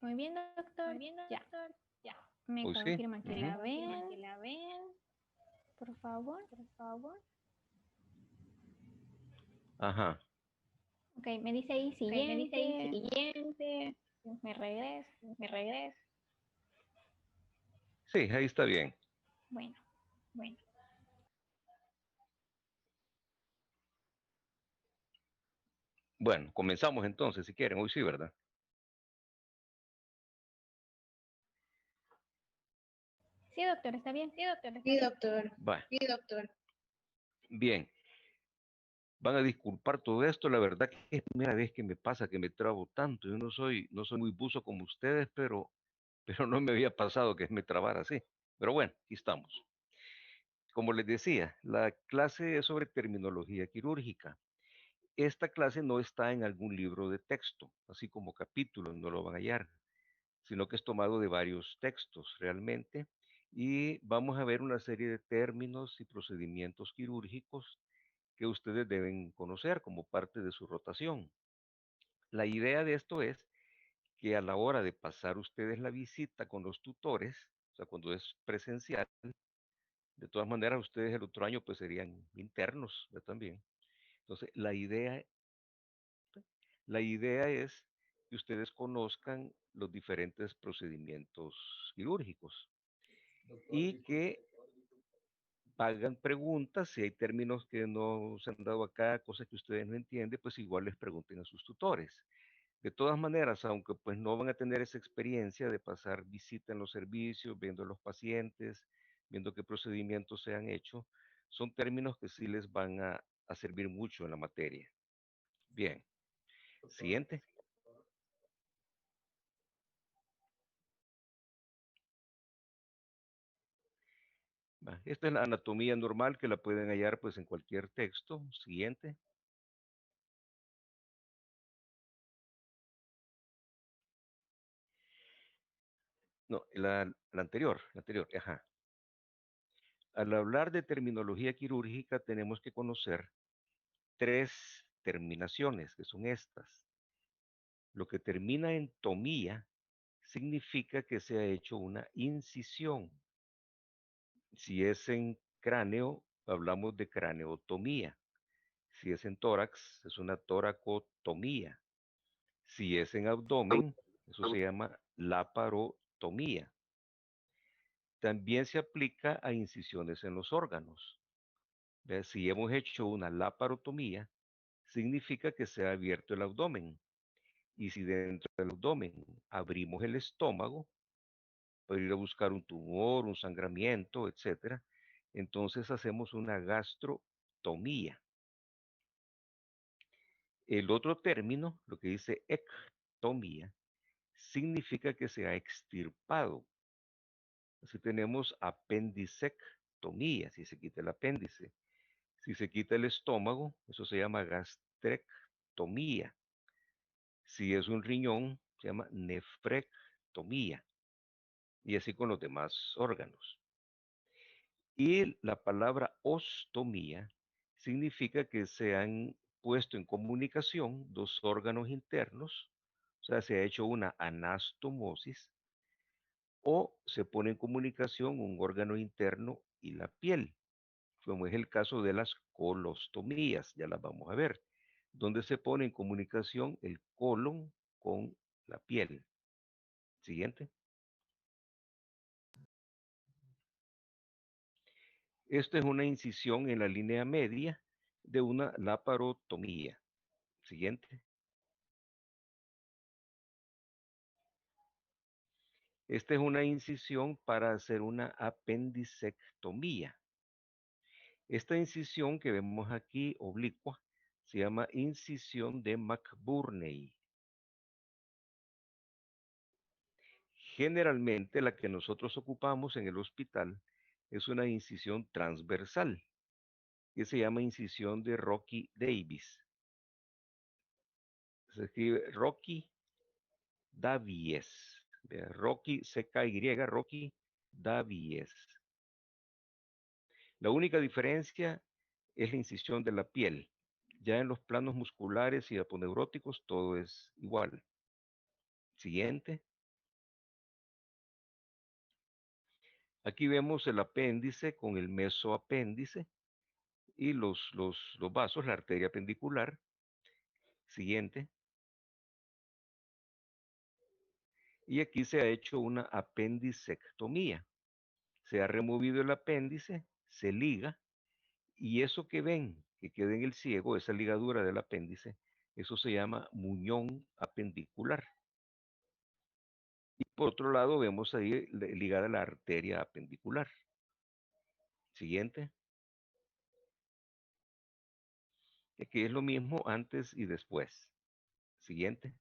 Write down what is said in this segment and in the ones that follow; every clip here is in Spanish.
Muy bien, doctor. Ya. Me Hoy sí. confirma que la ven, por favor. Ajá. Ok, me dice ahí siguiente. Me regreso. Sí, ahí está bien. Bueno, Bueno, comenzamos entonces, si quieren. Hoy sí, ¿verdad? sí, doctor, está bien. Va. Bien. Van a disculpar todo esto. La verdad que es la primera vez que me pasa que me trabo tanto. Yo no soy muy buzo como ustedes, pero no me había pasado que me trabara así. Pero bueno, aquí estamos. Como les decía, la clase es sobre terminología quirúrgica. Esta clase no está en algún libro de texto, así como capítulos, no lo van a hallar, sino que es tomado de varios textos realmente. Y vamos a ver una serie de términos y procedimientos quirúrgicos que ustedes deben conocer como parte de su rotación. La idea de esto es que a la hora de pasar ustedes la visita con los tutores, o sea, cuando es presencial, de todas maneras ustedes el otro año pues serían internos ya también. Entonces, la idea es que ustedes conozcan los diferentes procedimientos quirúrgicos y que hagan preguntas. Si hay términos que no se han dado acá, cosas que ustedes no entienden, pues igual les pregunten a sus tutores. De todas maneras, aunque pues no van a tener esa experiencia de pasar visita en los servicios, viendo a los pacientes, viendo qué procedimientos se han hecho, son términos que sí les van a servir mucho en la materia. Bien, siguiente. Esta es la anatomía normal que la pueden hallar pues en cualquier texto. Siguiente. No, la anterior, ajá. Al hablar de terminología quirúrgica tenemos que conocer tres terminaciones, que son estas. Lo que termina en tomía significa que se ha hecho una incisión. Si es en cráneo, hablamos de craneotomía. Si es en tórax, es una toracotomía. Si es en abdomen, eso se llama laparotomía. También se aplica a incisiones en los órganos. ¿Ve? Si hemos hecho una laparotomía, significa que se ha abierto el abdomen. Y si dentro del abdomen abrimos el estómago, para ir a buscar un tumor, un sangramiento, etcétera, entonces hacemos una gastrotomía. El otro término, lo que dice ectomía, significa que se ha extirpado. Así tenemos apendicectomía, si se quita el apéndice. Si se quita el estómago, eso se llama gastrectomía. Si es un riñón, se llama nefrectomía. Y así con los demás órganos. Y la palabra ostomía significa que se han puesto en comunicación dos órganos internos, o sea, se ha hecho una anastomosis, o se pone en comunicación un órgano interno y la piel, como es el caso de las colostomías, ya las vamos a ver, donde se pone en comunicación el colon con la piel. Siguiente. Esta es una incisión en la línea media de una laparotomía. Siguiente. Esta es una incisión para hacer una apendicectomía. Esta incisión que vemos aquí, oblicua, se llama incisión de McBurney. Generalmente la que nosotros ocupamos en el hospital es una incisión transversal, que se llama incisión de Rocky Davis. Se escribe Rocky Davies. Rocky, CKY, Rocky Davies. La única diferencia es la incisión de la piel. Ya en los planos musculares y aponeuróticos todo es igual. Siguiente. Aquí vemos el apéndice con el mesoapéndice y los vasos, la arteria apendicular. Siguiente. Y aquí se ha hecho una apendicectomía. Se ha removido el apéndice, se liga, y eso que ven, que queda en el ciego, esa ligadura del apéndice, eso se llama muñón apendicular. Y por otro lado vemos ahí ligada la arteria apendicular. Siguiente. Aquí es lo mismo antes y después. Siguiente.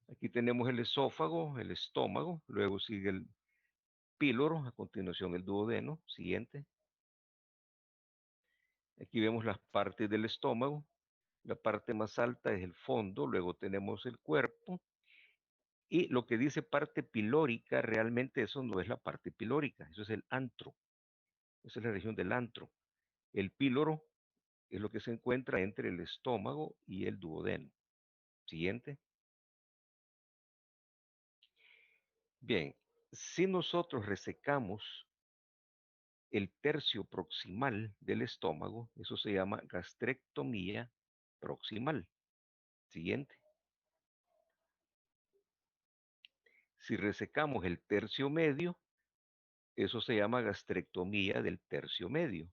Aquí tenemos el esófago, el estómago, luego sigue el píloro, a continuación el duodeno. Siguiente. Aquí vemos las partes del estómago. La parte más alta es el fondo, luego tenemos el cuerpo. Y lo que dice parte pilórica, realmente eso no es la parte pilórica, eso es el antro. Esa es la región del antro. El píloro es lo que se encuentra entre el estómago y el duodeno. Siguiente. Bien, si nosotros resecamos el tercio proximal del estómago, eso se llama gastrectomía proximal. Siguiente. Si resecamos el tercio medio, eso se llama gastrectomía del tercio medio.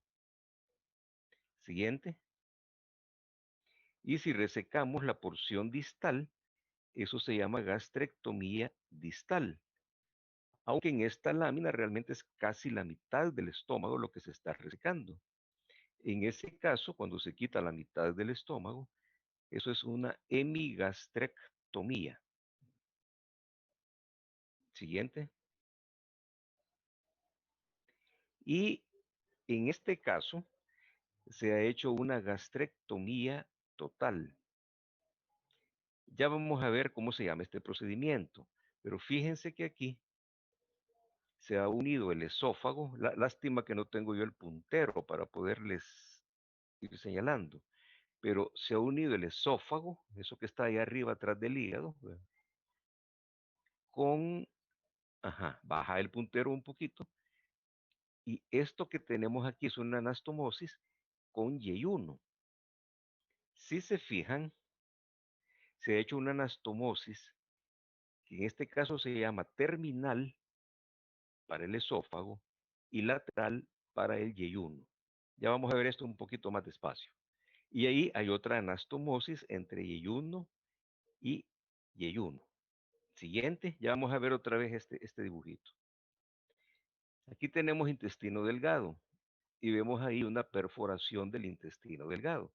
Siguiente. Y si resecamos la porción distal, eso se llama gastrectomía distal. Aunque en esta lámina realmente es casi la mitad del estómago lo que se está resecando. En ese caso, cuando se quita la mitad del estómago, eso es una hemigastrectomía. Siguiente. Y en este caso, se ha hecho una gastrectomía total. Ya vamos a ver cómo se llama este procedimiento, pero fíjense que aquí se ha unido el esófago. Lástima que no tengo yo el puntero para poderles ir señalando, pero se ha unido el esófago, eso que está ahí arriba atrás del hígado, ¿verdad? Con, ajá, baja el puntero un poquito, y esto que tenemos aquí es una anastomosis con yeyuno. Si se fijan, se ha hecho una anastomosis que en este caso se llama terminal para el esófago y lateral para el yeyuno. Ya vamos a ver esto un poquito más despacio. Y ahí hay otra anastomosis entre yeyuno y yeyuno. Siguiente, ya vamos a ver otra vez este dibujito. Aquí tenemos intestino delgado y vemos ahí una perforación del intestino delgado.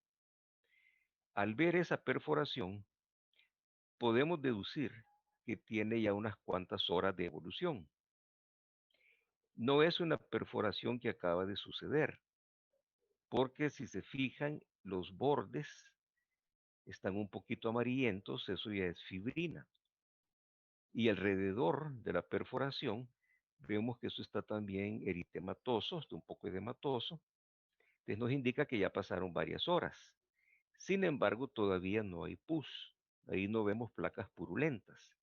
Al ver esa perforación, podemos deducir que tiene ya unas cuantas horas de evolución. No es una perforación que acaba de suceder, porque si se fijan, los bordes están un poquito amarillentos, eso ya es fibrina. Y alrededor de la perforación vemos que eso está también eritematoso, está un poco edematoso. Entonces nos indica que ya pasaron varias horas. Sin embargo, todavía no hay pus. Ahí no vemos placas purulentas.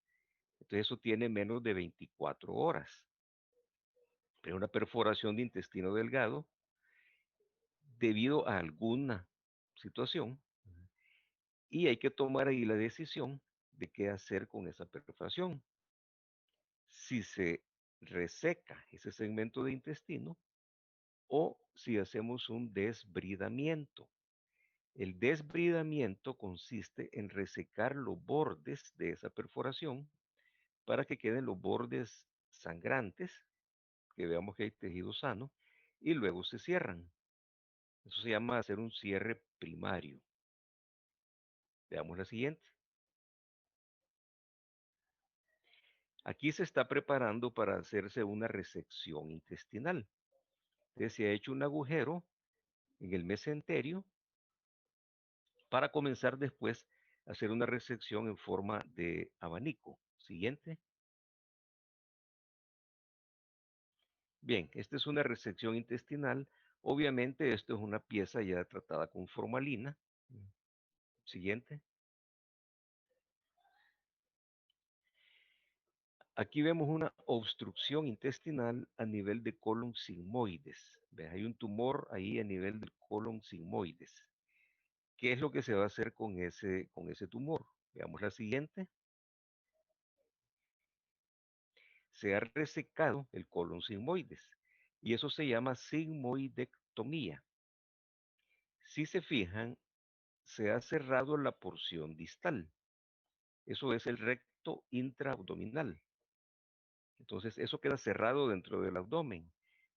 Entonces eso tiene menos de 24 horas. Pero una perforación de intestino delgado debido a alguna situación y hay que tomar ahí la decisión de qué hacer con esa perforación. Si se reseca ese segmento de intestino o si hacemos un desbridamiento. El desbridamiento consiste en resecar los bordes de esa perforación para que queden los bordes sangrantes, que veamos que hay tejido sano, y luego se cierran. Eso se llama hacer un cierre primario. Veamos la siguiente. Aquí se está preparando para hacerse una resección intestinal. Entonces se ha hecho un agujero en el mesenterio para comenzar después a hacer una resección en forma de abanico. Siguiente. Bien, esta es una resección intestinal. Obviamente esto es una pieza ya tratada con formalina. Siguiente. Aquí vemos una obstrucción intestinal a nivel de colon sigmoides. ¿Ves? Hay un tumor ahí a nivel del colon sigmoides. ¿Qué es lo que se va a hacer con ese tumor? Veamos la siguiente. Se ha resecado el colon sigmoides y eso se llama sigmoidectomía. Si se fijan, se ha cerrado la porción distal. Eso es el recto intraabdominal. Entonces, eso queda cerrado dentro del abdomen.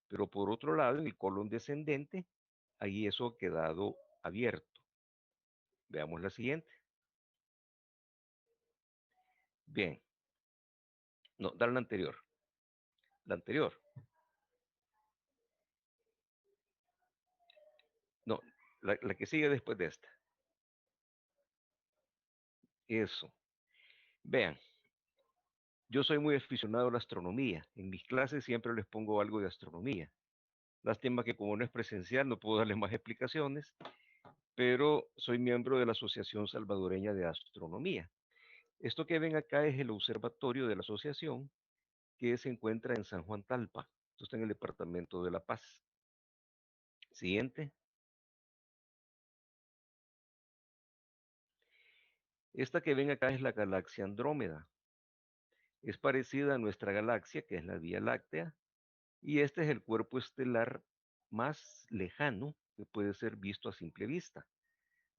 Pero por otro lado, en el colon descendente, ahí eso ha quedado abierto. Veamos la siguiente. Bien. No, dale la anterior. La anterior. No, la que sigue después de esta. Eso. Vean, yo soy muy aficionado a la astronomía. En mis clases siempre les pongo algo de astronomía. Lástima que como no es presencial no puedo darles más explicaciones, pero soy miembro de la Asociación Salvadoreña de Astronomía. Esto que ven acá es el observatorio de la asociación que se encuentra en San Juan Talpa. Esto está en el departamento de La Paz. Siguiente. Esta que ven acá es la galaxia Andrómeda. Es parecida a nuestra galaxia, que es la Vía Láctea, y este es el cuerpo estelar más lejano que puede ser visto a simple vista.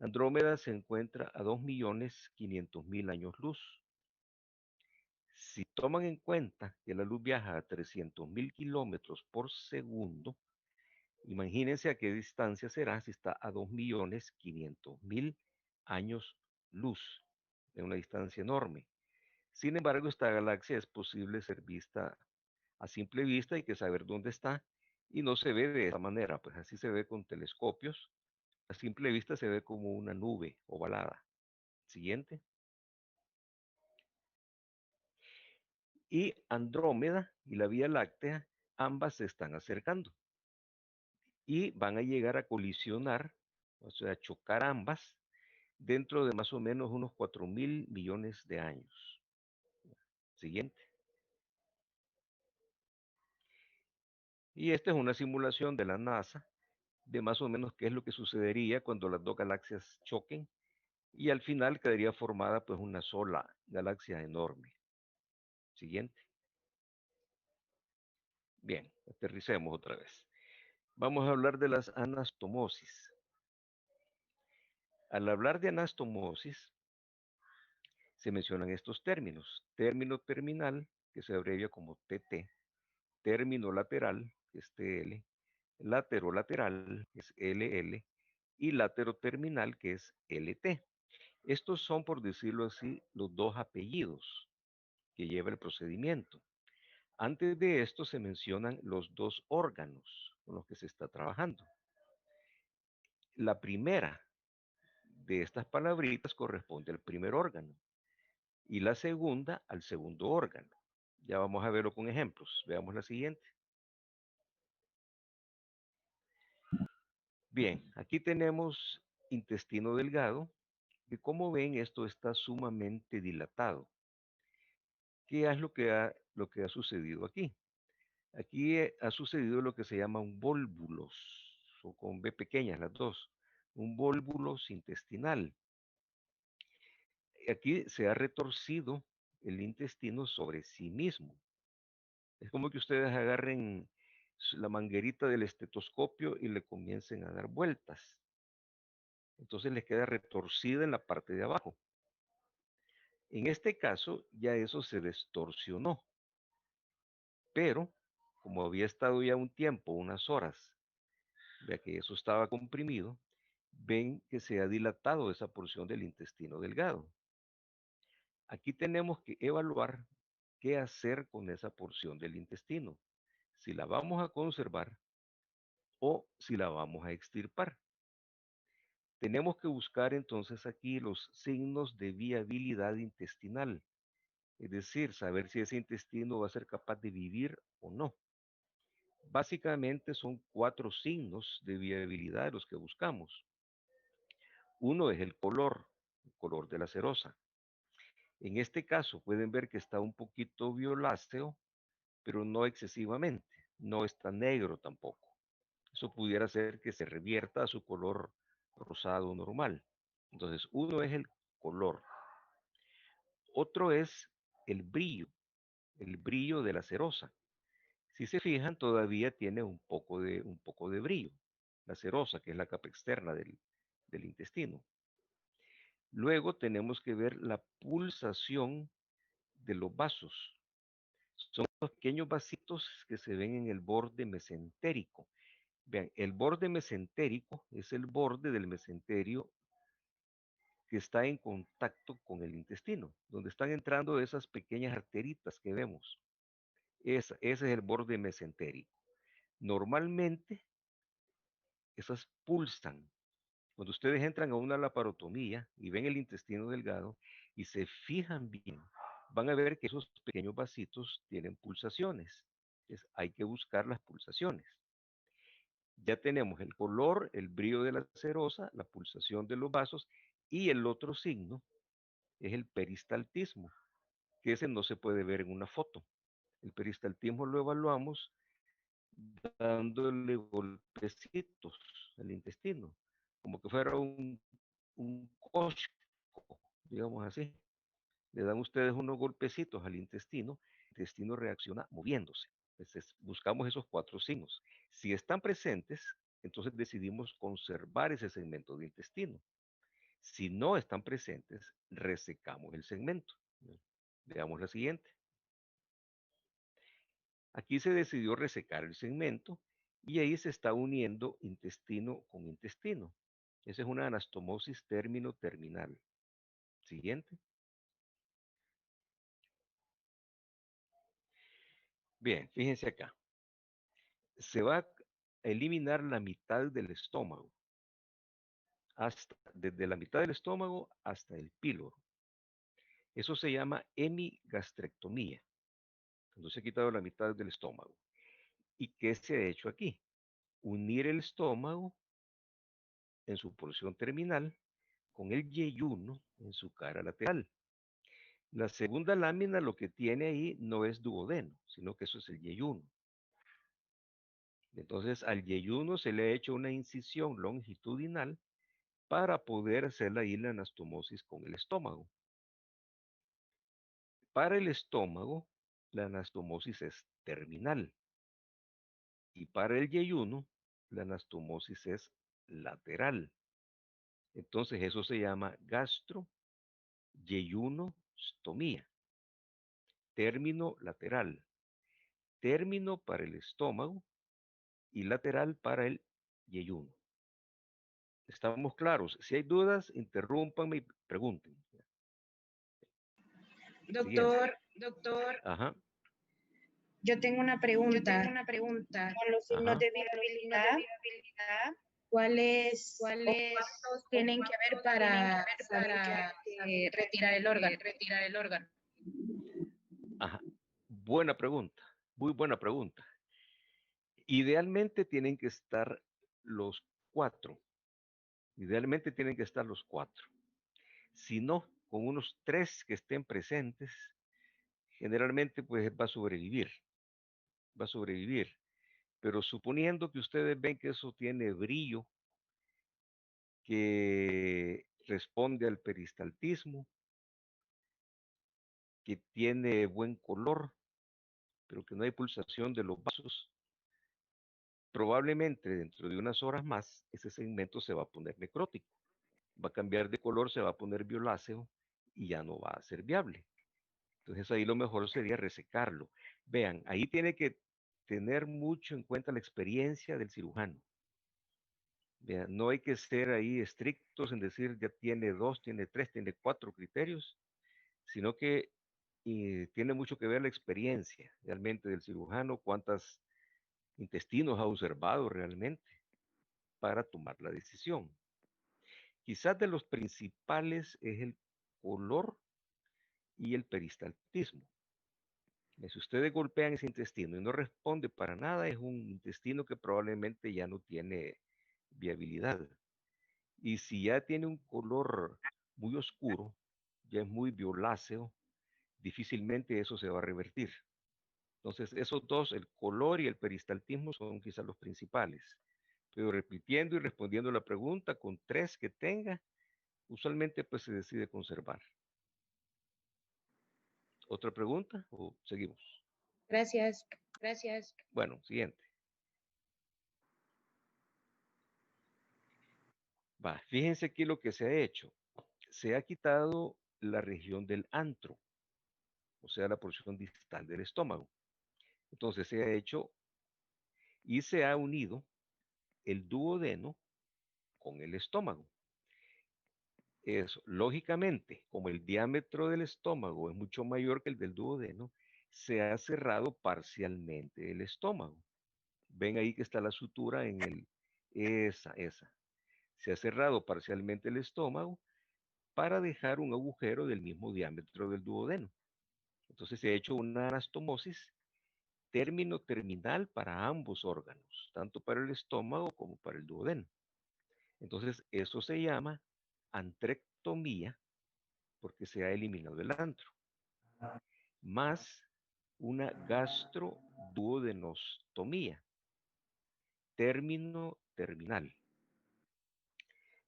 Andrómeda se encuentra a 2.500.000 años luz. Si toman en cuenta que la luz viaja a 300.000 kilómetros por segundo, imagínense a qué distancia será si está a 2.500.000 años luz. Es una distancia enorme. Sin embargo, esta galaxia es posible ser vista a simple vista, hay que saber dónde está y no se ve de esa manera, pues así se ve con telescopios. A simple vista se ve como una nube ovalada. Siguiente. Y Andrómeda y la Vía Láctea, ambas se están acercando y van a llegar a colisionar, o sea, a chocar ambas dentro de más o menos unos 4.000 millones de años. Siguiente. Y esta es una simulación de la NASA de más o menos qué es lo que sucedería cuando las dos galaxias choquen y al final quedaría formada pues una sola galaxia enorme. Siguiente. Bien, aterricemos otra vez. Vamos a hablar de las anastomosis. Al hablar de anastomosis, se mencionan estos términos. Término terminal, que se abrevia como TT. Término lateral, que es TL. Laterolateral, que es LL. Y lateroterminal, que es LT. Estos son, por decirlo así, los dos apellidos que lleva el procedimiento. Antes de esto se mencionan los dos órganos con los que se está trabajando. La primera de estas palabritas corresponde al primer órgano y la segunda al segundo órgano. Ya vamos a verlo con ejemplos. Veamos la siguiente. Bien, aquí tenemos intestino delgado y como ven esto está sumamente dilatado. ¿Qué es lo que ha sucedido aquí? Aquí ha sucedido lo que se llama un volvulus, o con B pequeñas las dos, un volvulus intestinal. Aquí se ha retorcido el intestino sobre sí mismo. Es como que ustedes agarren la manguerita del estetoscopio y le comiencen a dar vueltas. Entonces les queda retorcida en la parte de abajo. En este caso ya eso se distorsionó, pero como había estado ya un tiempo, unas horas, ya que eso estaba comprimido, ven que se ha dilatado esa porción del intestino delgado. Aquí tenemos que evaluar qué hacer con esa porción del intestino, si la vamos a conservar o si la vamos a extirpar. Tenemos que buscar entonces aquí los signos de viabilidad intestinal, es decir, saber si ese intestino va a ser capaz de vivir o no. Básicamente son 4 signos de viabilidad los que buscamos. Uno es el color de la cerosa. En este caso pueden ver que está un poquito violáceo, pero no excesivamente, no está negro tampoco. Eso pudiera ser que se revierta a su color rosado normal. Entonces, uno es el color, otro es el brillo de la cerosa. Si se fijan, todavía tiene un poco de brillo, la cerosa, que es la capa externa del intestino. Luego tenemos que ver la pulsación de los vasos. Son los pequeños vasitos que se ven en el borde mesentérico. Vean, el borde mesentérico es el borde del mesenterio que está en contacto con el intestino, donde están entrando esas pequeñas arteritas que vemos. Ese es el borde mesentérico. Normalmente, esas pulsan. Cuando ustedes entran a una laparotomía y ven el intestino delgado y se fijan bien, van a ver que esos pequeños vasitos tienen pulsaciones. Entonces, hay que buscar las pulsaciones. Ya tenemos el color, el brillo de la cerosa, la pulsación de los vasos y el otro signo es el peristaltismo, que ese no se puede ver en una foto. El peristaltismo lo evaluamos dándole golpecitos al intestino, como que fuera un cosco, digamos así. Le dan ustedes unos golpecitos al intestino, el intestino reacciona moviéndose. Entonces, buscamos esos cuatro signos. Si están presentes, entonces decidimos conservar ese segmento de intestino. Si no están presentes, resecamos el segmento. Veamos la siguiente. Aquí se decidió resecar el segmento y ahí se está uniendo intestino con intestino. Esa es una anastomosis término-terminal. Siguiente. Bien, fíjense acá. Se va a eliminar la mitad del estómago, desde la mitad del estómago hasta el píloro. Eso se llama hemigastrectomía. Cuando se ha quitado la mitad del estómago. ¿Y qué se ha hecho aquí? Unir el estómago en su porción terminal con el yeyuno en su cara lateral. La segunda lámina lo que tiene ahí no es duodeno, sino que eso es el yeyuno. Entonces al yeyuno se le ha hecho una incisión longitudinal para poder hacer ahí la anastomosis con el estómago. Para el estómago, la anastomosis es terminal. Y para el yeyuno, la anastomosis es lateral. Entonces eso se llama gastro-yeyunostomía. Término lateral. Término para el estómago y lateral para el yeyuno. ¿Estamos claros? Si hay dudas, interrúmpanme y pregunten. Siguiente. Doctor, Ajá, yo tengo una Yo tengo pregunta. una pregunta. Con los signos ajá. de Con los signos de viabilidad, viabilidad, ¿cuáles o ¿cuáles cuántos o tienen que ver cuántos tienen que para ver saber que hay para saber que que hay retirar el órgano? que retirar el órgano? Ajá. Buena pregunta. Muy buena pregunta. Idealmente tienen que estar los cuatro. Idealmente tienen que estar los cuatro. Si no, con unos tres que estén presentes, generalmente pues va a sobrevivir. Va a sobrevivir. Pero suponiendo que ustedes ven que eso tiene brillo, que responde al peristaltismo, que tiene buen color, pero que no hay pulsación de los vasos, probablemente dentro de unas horas más ese segmento se va a poner necrótico, va a cambiar de color, se va a poner violáceo y ya no va a ser viable. Entonces ahí lo mejor sería resecarlo. Vean, ahí tiene que tener mucho en cuenta la experiencia del cirujano. Vean, no hay que ser ahí estrictos en decir ya tiene dos, tiene tres, tiene cuatro criterios, sino que tiene mucho que ver la experiencia realmente del cirujano, cuántos intestinos ha observado realmente para tomar la decisión. Quizás de los principales es el color y el peristaltismo. Si ustedes golpean ese intestino y no responde para nada, es un intestino que probablemente ya no tiene viabilidad. Y si ya tiene un color muy oscuro, ya es muy violáceo, difícilmente eso se va a revertir. Entonces, esos dos, el color y el peristaltismo, son quizás los principales. Pero repitiendo y respondiendo la pregunta con 3 que tenga, usualmente pues se decide conservar. ¿Otra pregunta o seguimos? Gracias. Bueno, siguiente. Va, fíjense aquí lo que se ha hecho. Se ha quitado la región del antro, o sea, la porción distal del estómago. Entonces se ha hecho y se ha unido el duodeno con el estómago. Eso, lógicamente, como el diámetro del estómago es mucho mayor que el del duodeno, se ha cerrado parcialmente el estómago. Ven ahí que está la sutura en el... Esa. Se ha cerrado parcialmente el estómago para dejar un agujero del mismo diámetro del duodeno. Entonces se ha hecho una anastomosis término terminal para ambos órganos, tanto para el estómago como para el duodeno. Entonces eso se llama antrectomía porque se ha eliminado el antro, más una gastroduodenostomía, término terminal.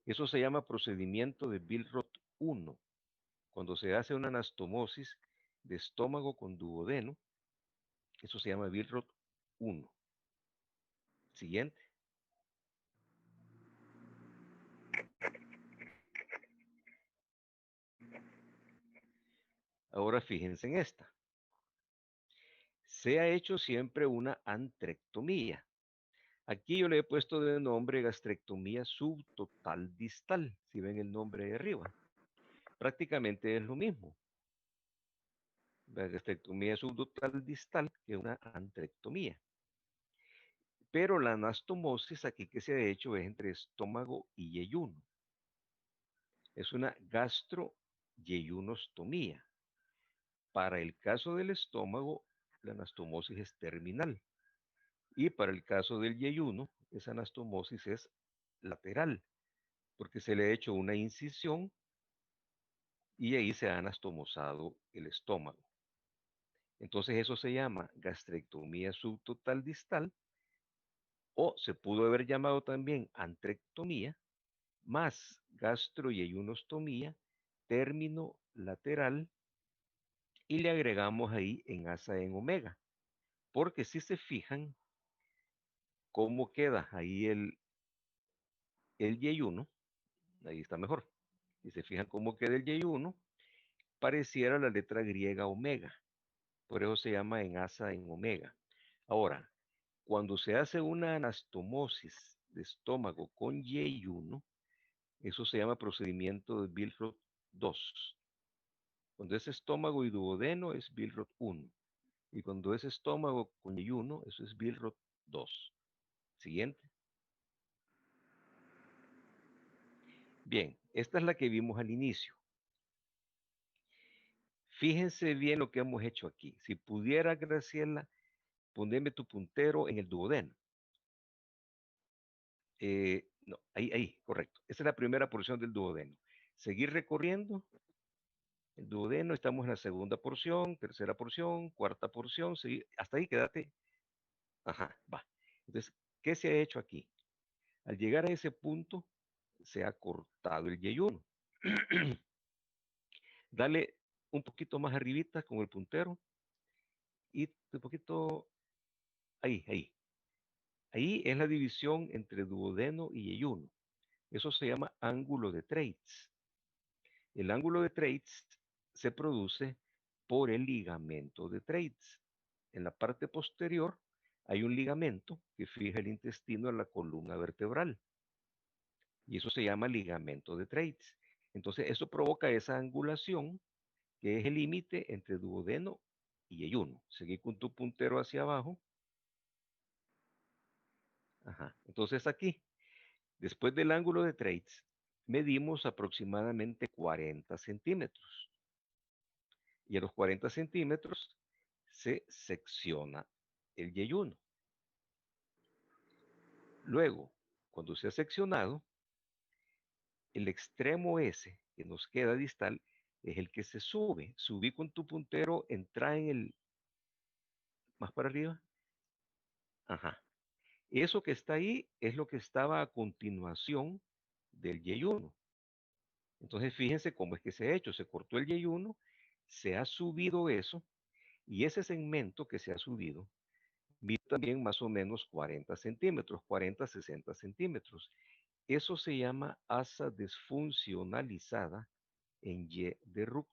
Eso se llama procedimiento de Billroth 1. Cuando se hace una anastomosis de estómago con duodeno, eso se llama Billroth 1. Siguiente. Ahora fíjense en esta. Se ha hecho siempre una antrectomía. Aquí yo le he puesto de nombre gastrectomía subtotal distal, si ven el nombre de arriba. Prácticamente es lo mismo. La gastrectomía subtotal distal que una antrectomía. Pero la anastomosis aquí que se ha hecho es entre estómago y yeyuno. Es una gastro-yeyunostomía. Para el caso del estómago, la anastomosis es terminal. Y para el caso del yeyuno, esa anastomosis es lateral, porque se le ha hecho una incisión y ahí se ha anastomosado el estómago. Entonces eso se llama gastrectomía subtotal distal, o se pudo haber llamado también antrectomía, más gastroyeyunostomía, término lateral, y le agregamos ahí en asa en omega. Porque si se fijan cómo queda ahí el yeyuno, ahí está mejor. Si se fijan cómo queda el yeyuno, pareciera la letra griega omega. Por eso se llama en asa en omega. Ahora, cuando se hace una anastomosis de estómago con yeyuno, eso se llama procedimiento de Billroth 2. Cuando es estómago y duodeno es Billroth 1. Y cuando es estómago con yeyuno, eso es Billroth 2. Siguiente. Bien, esta es la que vimos al inicio. Fíjense bien lo que hemos hecho aquí. Si pudiera, Graciela, poneme tu puntero en el duodeno. No, ahí, correcto. Esa es la primera porción del duodeno. Seguir recorriendo el duodeno, estamos en la segunda porción, tercera porción, cuarta porción, hasta ahí quédate. Ajá, va. Entonces, ¿qué se ha hecho aquí? Al llegar a ese punto, se ha cortado el yeyuno. Dale un poquito más arribita con el puntero y un poquito ahí. Ahí es la división entre duodeno y yeyuno. Eso se llama ángulo de Treitz. El ángulo de Treitz se produce por el ligamento de Treitz. En la parte posterior hay un ligamento que fija el intestino a la columna vertebral. Y eso se llama ligamento de Treitz. Entonces, eso provoca esa angulación que es el límite entre duodeno y yeyuno. Seguí con tu puntero hacia abajo. Ajá. Entonces aquí, después del ángulo de Treitz, medimos aproximadamente 40 centímetros. Y a los 40 centímetros se secciona el yeyuno. Luego, cuando se ha seccionado, el extremo S que nos queda distal es el que se sube. Subí con tu puntero, entra en el más para arriba. Ajá. Eso que está ahí es lo que estaba a continuación del Y1. Entonces fíjense cómo es que se ha hecho. Se cortó el Y1, se ha subido eso, y ese segmento que se ha subido mide también más o menos 40 centímetros, 40, 60 centímetros. Eso se llama asa desfuncionalizada en Y de Rux.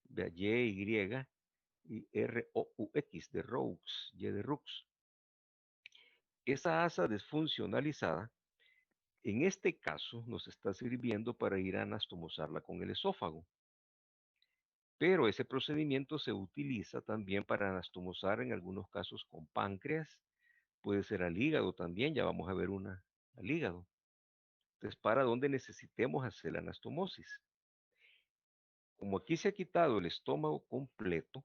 Vea, Y, R-O-U-X, de Roux, Y de Rux. Esa asa desfuncionalizada, en este caso, nos está sirviendo para ir a anastomosarla con el esófago. Pero ese procedimiento se utiliza también para anastomosar en algunos casos con páncreas, puede ser al hígado también, ya vamos a ver una al hígado. Entonces, para donde necesitemos hacer la anastomosis. Como aquí se ha quitado el estómago completo,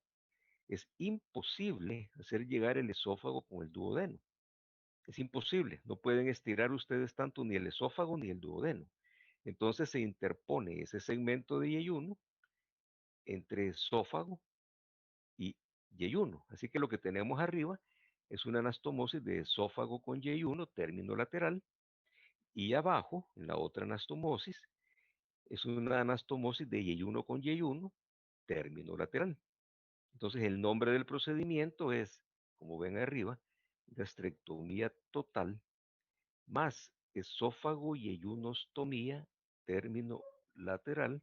es imposible hacer llegar el esófago con el duodeno. Es imposible, no pueden estirar ustedes tanto ni el esófago ni el duodeno. Entonces se interpone ese segmento de yeyuno entre esófago y yeyuno. Así que lo que tenemos arriba es una anastomosis de esófago con yeyuno, término lateral, y abajo, en la otra anastomosis, es una anastomosis de yeyuno con yeyuno, término lateral. Entonces el nombre del procedimiento es, como ven arriba, gastrectomía total más esófago yeyunostomía, término lateral,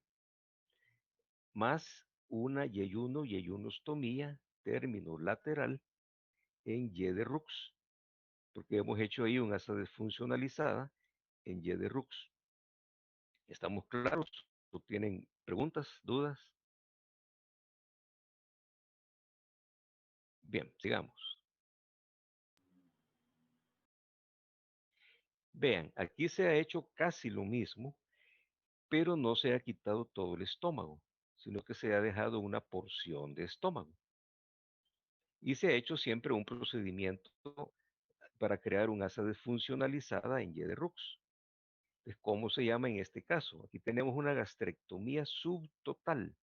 más una yeyunostomía, término lateral, en Y de Rux, porque hemos hecho ahí una asa desfuncionalizada en Y de Rux. ¿Estamos claros? ¿O tienen preguntas, dudas? Bien, sigamos. Vean, aquí se ha hecho casi lo mismo, pero no se ha quitado todo el estómago, sino que se ha dejado una porción de estómago. Y se ha hecho siempre un procedimiento para crear un asa desfuncionalizada en Y de Rux. Entonces, ¿cómo se llama en este caso? Aquí tenemos una gastrectomía subtotal,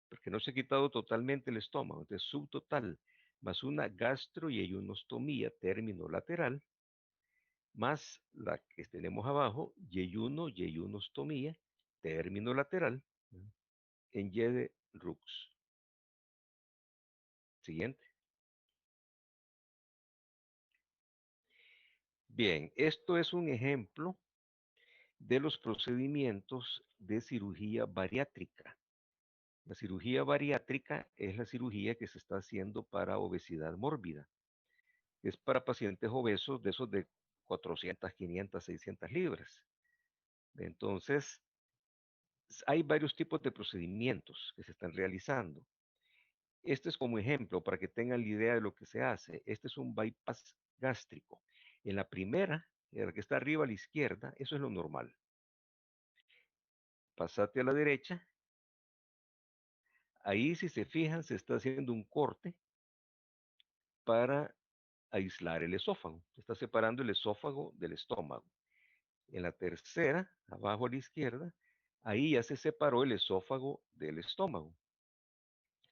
porque no se ha quitado totalmente el estómago, entonces subtotal, más una gastroyeyunostomía, término lateral, más la que tenemos abajo, yeyunostomía, término lateral, en Y de Rux. Siguiente. Bien, esto es un ejemplo de los procedimientos de cirugía bariátrica. La cirugía bariátrica es la cirugía que se está haciendo para obesidad mórbida. Es para pacientes obesos de esos de 400, 500, 600 libras. Entonces, hay varios tipos de procedimientos que se están realizando. Este es como ejemplo para que tengan la idea de lo que se hace. Este es un bypass gástrico. En la primera, la que está arriba a la izquierda, eso es lo normal. Pasate a la derecha. Ahí, si se fijan, se está haciendo un corte para aislar el esófago. Se está separando el esófago del estómago. En la tercera, abajo a la izquierda, ahí ya se separó el esófago del estómago.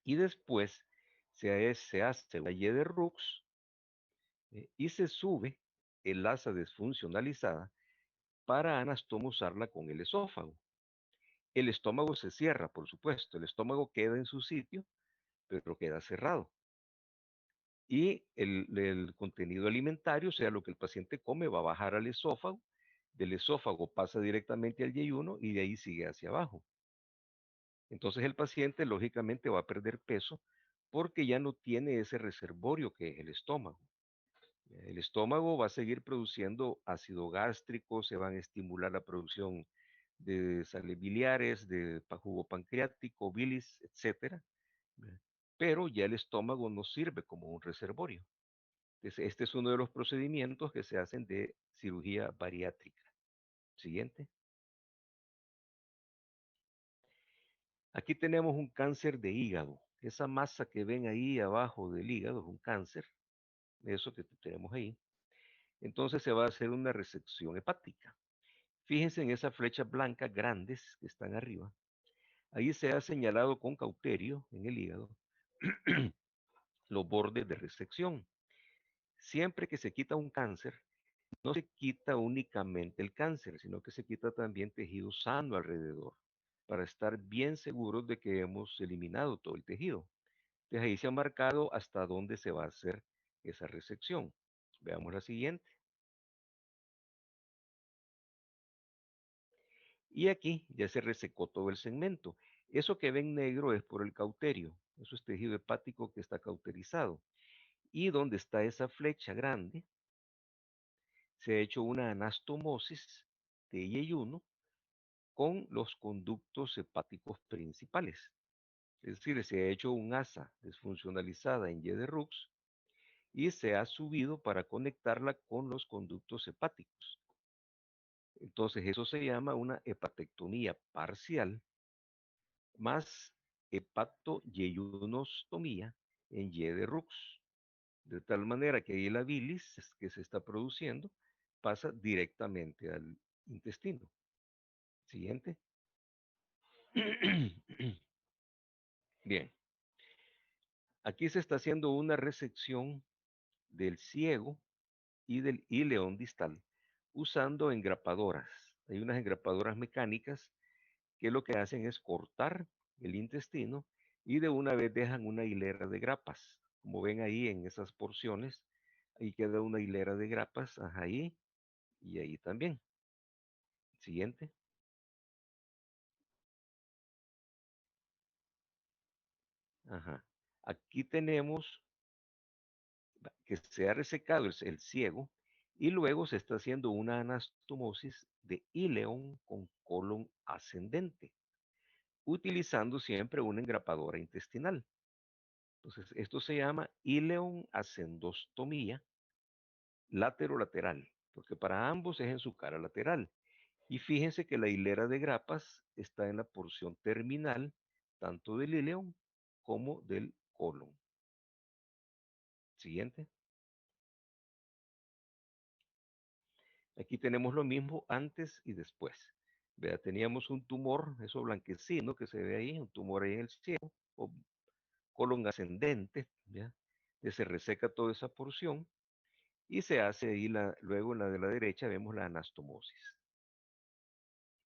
Y después se hace la Y de Rux y se sube el asa desfuncionalizada para anastomosarla con el esófago. El estómago se cierra, por supuesto. El estómago queda en su sitio, pero queda cerrado. Y el contenido alimentario, o sea, lo que el paciente come, va a bajar al esófago. Del esófago pasa directamente al yeyuno y de ahí sigue hacia abajo. Entonces el paciente lógicamente va a perder peso porque ya no tiene ese reservorio que es el estómago. El estómago va a seguir produciendo ácido gástrico, se van a estimular la producción de sales biliares, de jugo pancreático, bilis, etcétera. Pero ya el estómago no sirve como un reservorio. Entonces, este es uno de los procedimientos que se hacen de cirugía bariátrica. Siguiente. Aquí tenemos un cáncer de hígado. Esa masa que ven ahí abajo del hígado es un cáncer. Eso que tenemos ahí. Entonces se va a hacer una resección hepática. Fíjense en esas flechas blancas grandes que están arriba. Ahí se ha señalado con cauterio en el hígado los bordes de resección. Siempre que se quita un cáncer, no se quita únicamente el cáncer, sino que se quita también tejido sano alrededor, para estar bien seguros de que hemos eliminado todo el tejido. Entonces ahí se ha marcado hasta dónde se va a hacer esa resección. Veamos la siguiente. Y aquí ya se resecó todo el segmento. Eso que ven negro es por el cauterio. Eso es tejido hepático que está cauterizado. Y donde está esa flecha grande, se ha hecho una anastomosis de yeyuno con los conductos hepáticos principales. Es decir, se ha hecho un asa desfuncionalizada en Y de Rux y se ha subido para conectarla con los conductos hepáticos. Entonces, eso se llama una hepatectomía parcial más hepatoyeyunostomía en Y de Rux. De tal manera que ahí la bilis que se está produciendo pasa directamente al intestino. Siguiente. Bien. Aquí se está haciendo una resección del ciego y del ileón distal usando engrapadoras. Hay unas engrapadoras mecánicas que lo que hacen es cortar el intestino y de una vez dejan una hilera de grapas. Como ven ahí en esas porciones, ahí queda una hilera de grapas, ajá, ahí y ahí también. Siguiente. Ajá. Aquí tenemos que se ha resecado el ciego y luego se está haciendo una anastomosis de ileón con colon ascendente, utilizando siempre una engrapadora intestinal. Entonces, esto se llama ileón ascendostomía lateral, porque para ambos es en su cara lateral. Y fíjense que la hilera de grapas está en la porción terminal, tanto del ileón como del colon. Siguiente. Aquí tenemos lo mismo antes y después. Vea, teníamos un tumor, eso blanquecino que se ve ahí, un tumor ahí en el cielo, o colon ascendente, ¿ya? Que se reseca toda esa porción y se hace ahí, luego en la de la derecha vemos la anastomosis.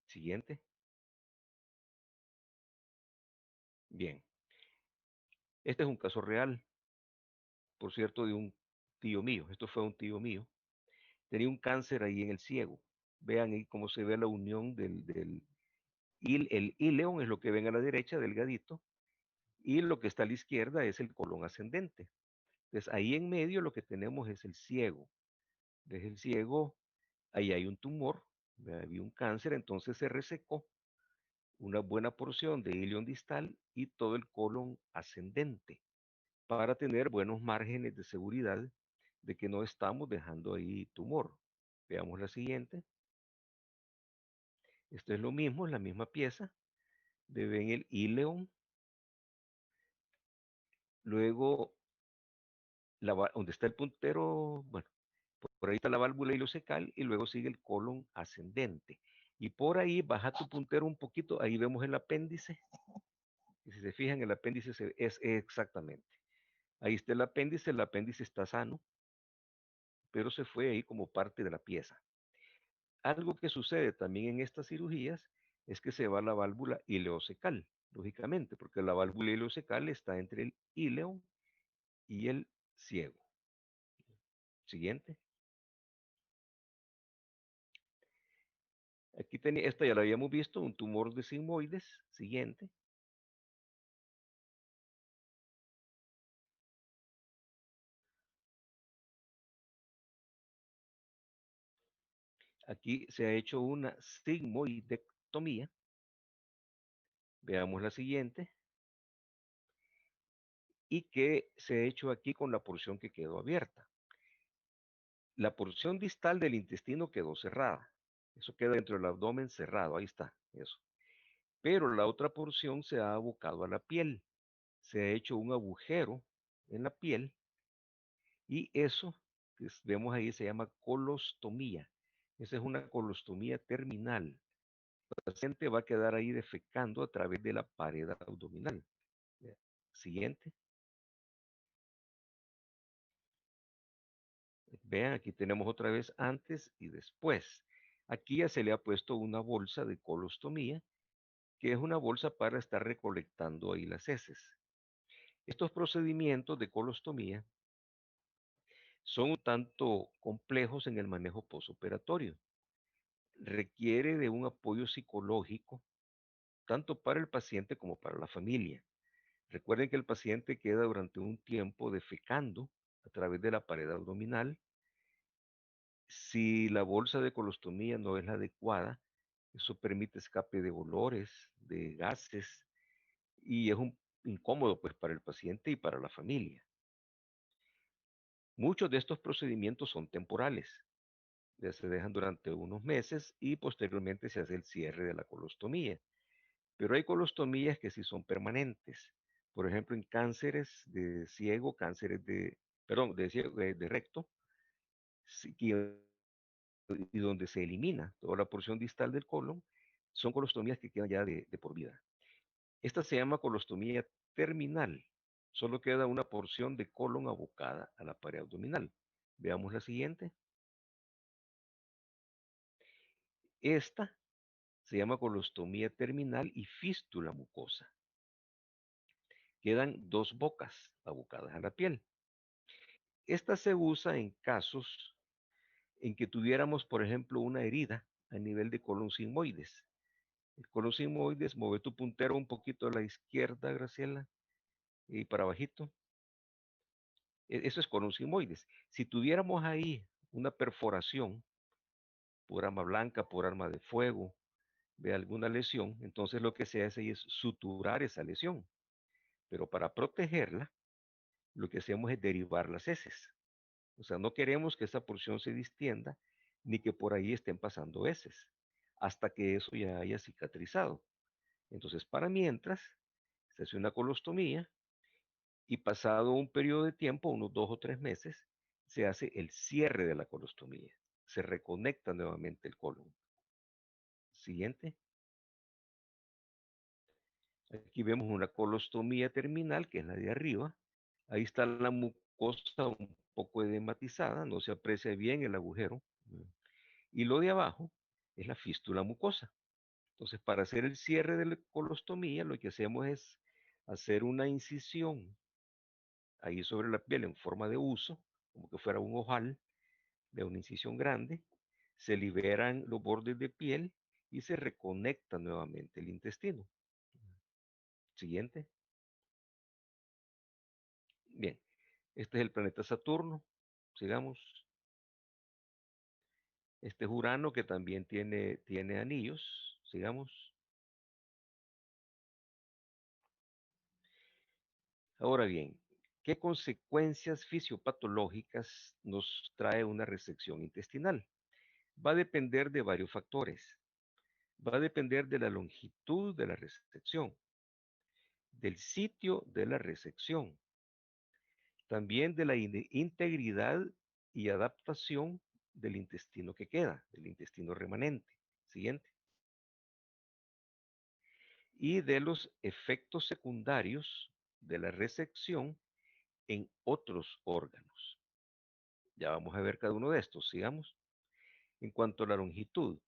Siguiente. Bien, este es un caso real, por cierto, de un tío mío. Esto fue un tío mío. Tenía un cáncer ahí en el ciego. Vean ahí cómo se ve la unión el ileón es lo que ven a la derecha, delgadito, y lo que está a la izquierda es el colon ascendente. Entonces ahí en medio lo que tenemos es el ciego. Desde el ciego, ahí hay un tumor, había un cáncer, entonces se resecó una buena porción de ilion distal y todo el colon ascendente para tener buenos márgenes de seguridad de que no estamos dejando ahí tumor. Veamos la siguiente. Esto es lo mismo, es la misma pieza. Ven el ileón. Luego, donde está el puntero, bueno, por ahí está la válvula ileocecal y luego sigue el colon ascendente. Y por ahí baja tu puntero un poquito, ahí vemos el apéndice. Y si se fijan, el apéndice es exactamente. Ahí está el apéndice está sano, pero se fue ahí como parte de la pieza. Algo que sucede también en estas cirugías es que se va la válvula ileocecal, lógicamente, porque la válvula ileocecal está entre el ileón y el ciego. Siguiente. Aquí tenía, esta ya la habíamos visto, un tumor de sigmoides. Siguiente. Aquí se ha hecho una sigmoidectomía. Veamos la siguiente. Y que se ha hecho aquí con la porción que quedó abierta. La porción distal del intestino quedó cerrada. Eso queda dentro del abdomen cerrado. Ahí está, eso. Pero la otra porción se ha abocado a la piel. Se ha hecho un agujero en la piel y eso que vemos ahí se llama colostomía. Esa es una colostomía terminal. paciente va a quedar ahí defecando a través de la pared abdominal. Siguiente. Vean, aquí tenemos otra vez antes y después. Aquí ya se le ha puesto una bolsa de colostomía, que es una bolsa para estar recolectando ahí las heces. Estos procedimientos de colostomía son un tanto complejos en el manejo postoperatorio. Requiere de un apoyo psicológico, tanto para el paciente como para la familia. Recuerden que el paciente queda durante un tiempo defecando a través de la pared abdominal. Si la bolsa de colostomía no es la adecuada, eso permite escape de olores, de gases, y es incómodo pues para el paciente y para la familia. Muchos de estos procedimientos son temporales, ya se dejan durante unos meses y posteriormente se hace el cierre de la colostomía. Pero hay colostomías que sí son permanentes. Por ejemplo, en cánceres de ciego, cánceres de, perdón, de recto, y donde se elimina toda la porción distal del colon, son colostomías que quedan ya de por vida. Esta se llama colostomía terminal. Solo queda una porción de colon abocada a la pared abdominal. Veamos la siguiente. Esta se llama colostomía terminal y fístula mucosa. Quedan dos bocas abocadas a la piel. Esta se usa en casos en que tuviéramos, por ejemplo, una herida a nivel de colon sigmoides. El colon sigmoides, mueve tu puntero un poquito a la izquierda, Graciela, y para abajito. Eso es colon sigmoides. Si tuviéramos ahí una perforación por arma blanca, por arma de fuego, de alguna lesión, entonces lo que se hace es suturar esa lesión. Pero para protegerla, lo que hacemos es derivar las heces. O sea, no queremos que esa porción se distienda ni que por ahí estén pasando heces hasta que eso ya haya cicatrizado. Entonces, para mientras, se hace una colostomía y pasado un periodo de tiempo, unos 2 o 3 meses, se hace el cierre de la colostomía. Se reconecta nuevamente el colon. Siguiente. Aquí vemos una colostomía terminal, que es la de arriba. Ahí está la mucosa un poco edematizada, no se aprecia bien el agujero. Y lo de abajo es la fístula mucosa. Entonces, para hacer el cierre de la colostomía, lo que hacemos es hacer una incisión ahí sobre la piel en forma de huso, como que fuera un ojal de una incisión grande. Se liberan los bordes de piel y se reconecta nuevamente el intestino. Siguiente. Bien, este es el planeta Saturno. Sigamos. Este es Urano, que también tiene anillos. Sigamos. Ahora bien, ¿qué consecuencias fisiopatológicas nos trae una resección intestinal? Va a depender de varios factores. Va a depender de la longitud de la resección, del sitio de la resección, también de la integridad y adaptación del intestino que queda, del intestino remanente. Siguiente. Y de los efectos secundarios de la resección en otros órganos. Ya vamos a ver cada uno de estos. Sigamos. En cuanto a la longitud,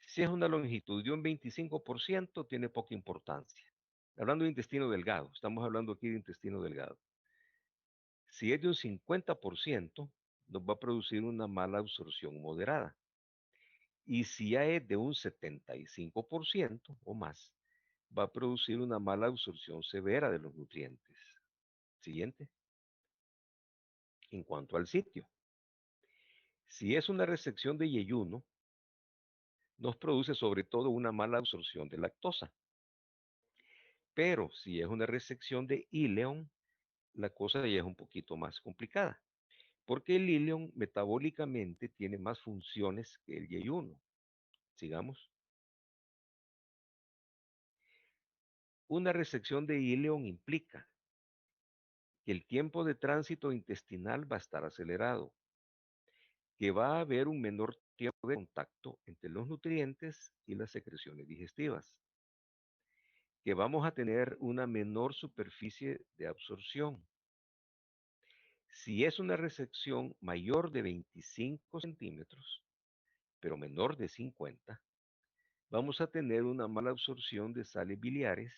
si es una longitud de un 25%, tiene poca importancia. Hablando de intestino delgado, estamos hablando aquí de intestino delgado. Si es de un 50%, nos va a producir una mala absorción moderada. Y si ya es de un 75% o más, va a producir una mala absorción severa de los nutrientes. Siguiente. En cuanto al sitio, si es una resección de yeyuno, nos produce sobre todo una mala absorción de lactosa. Pero si es una resección de íleon, la cosa ya es un poquito más complicada, porque el íleon metabólicamente tiene más funciones que el yeyuno. Sigamos. Una resección de íleon implica que el tiempo de tránsito intestinal va a estar acelerado, que va a haber un menor tiempo de contacto entre los nutrientes y las secreciones digestivas, que vamos a tener una menor superficie de absorción. Si es una resección mayor de 25 centímetros, pero menor de 50, vamos a tener una mala absorción de sales biliares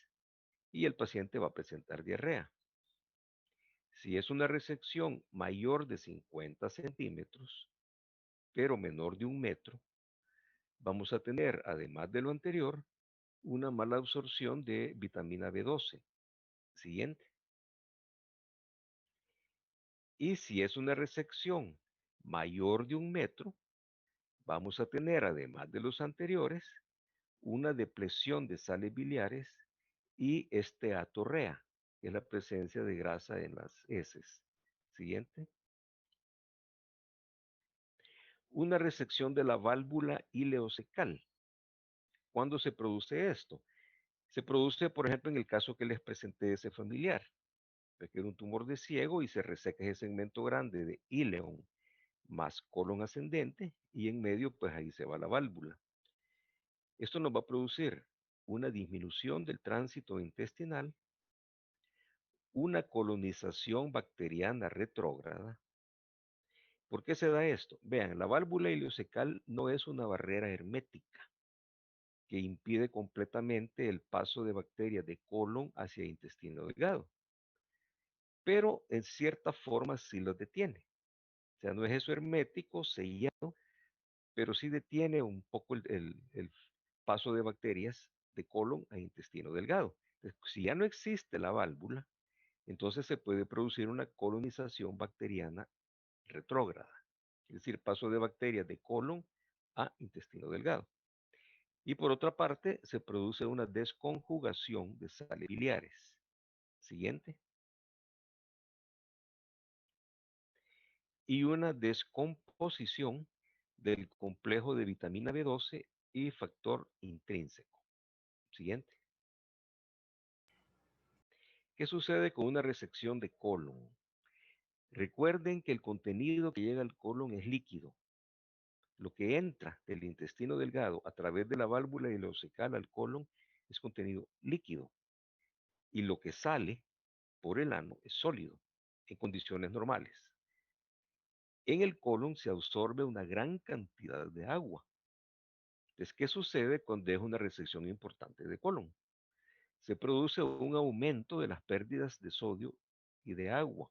y el paciente va a presentar diarrea. Si es una resección mayor de 50 centímetros, pero menor de 1 metro, vamos a tener, además de lo anterior, una mala absorción de vitamina B12. Siguiente. Y si es una resección mayor de 1 metro, vamos a tener, además de los anteriores, una depresión de sales biliares y esteatorrea, que es la presencia de grasa en las heces. Siguiente. Una resección de la válvula ileocecal. ¿Cuándo se produce esto? Se produce, por ejemplo, en el caso que les presenté de ese familiar, que era un tumor de ciego y se reseca ese segmento grande de íleon más colon ascendente y en medio, pues ahí se va la válvula. Esto nos va a producir una disminución del tránsito intestinal, una colonización bacteriana retrógrada. ¿Por qué se da esto? Vean, la válvula ileocecal no es una barrera hermética que impide completamente el paso de bacterias de colon hacia intestino delgado, pero en cierta forma sí lo detiene. O sea, no es eso hermético, sellado, pero sí detiene un poco el paso de bacterias de colon a intestino delgado. Entonces, si ya no existe la válvula, entonces se puede producir una colonización bacteriana retrógrada, es decir, paso de bacterias de colon a intestino delgado. Y por otra parte, se produce una desconjugación de sales biliares. Siguiente. Y una descomposición del complejo de vitamina B12 y factor intrínseco. Siguiente. ¿Qué sucede con una resección de colon? Recuerden que el contenido que llega al colon es líquido. Lo que entra del intestino delgado a través de la válvula ileocecal al colon es contenido líquido. Y lo que sale por el ano es sólido en condiciones normales. En el colon se absorbe una gran cantidad de agua. Entonces, ¿qué sucede cuando es una resección importante de colon? Se produce un aumento de las pérdidas de sodio y de agua.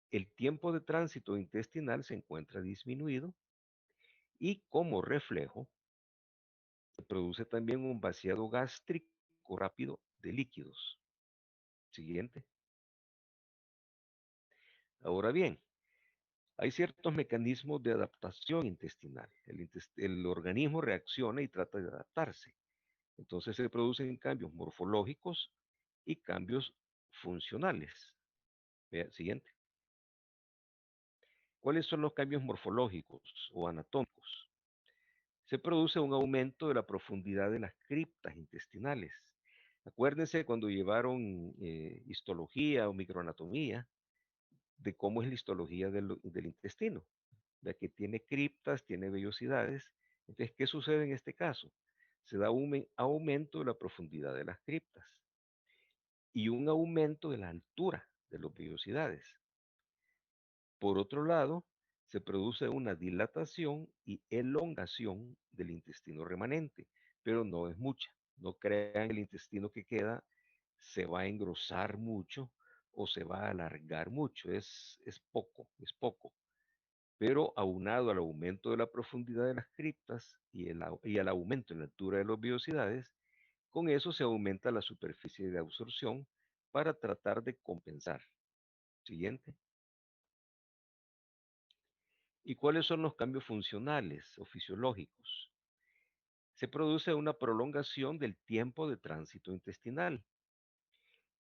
El tiempo de tránsito intestinal se encuentra disminuido y como reflejo se produce también un vaciado gástrico rápido de líquidos. Siguiente. Ahora bien, hay ciertos mecanismos de adaptación intestinal. El organismo reacciona y trata de adaptarse. Entonces se producen cambios morfológicos y cambios funcionales. Vea, siguiente. ¿Cuáles son los cambios morfológicos o anatómicos? Se produce un aumento de la profundidad de las criptas intestinales. Acuérdense cuando llevaron histología o microanatomía de cómo es la histología del intestino, ya que tiene criptas, tiene vellosidades. Entonces, ¿qué sucede en este caso? Se da un aumento de la profundidad de las criptas y un aumento de la altura de las vellosidades. Por otro lado, se produce una dilatación y elongación del intestino remanente, pero no es mucha. No crean que el intestino que queda se va a engrosar mucho o se va a alargar mucho. Es poco, es poco. Pero aunado al aumento de la profundidad de las criptas y al aumento en la altura de las vellosidades, con eso se aumenta la superficie de absorción para tratar de compensar. Siguiente. ¿Y cuáles son los cambios funcionales o fisiológicos? Se produce una prolongación del tiempo de tránsito intestinal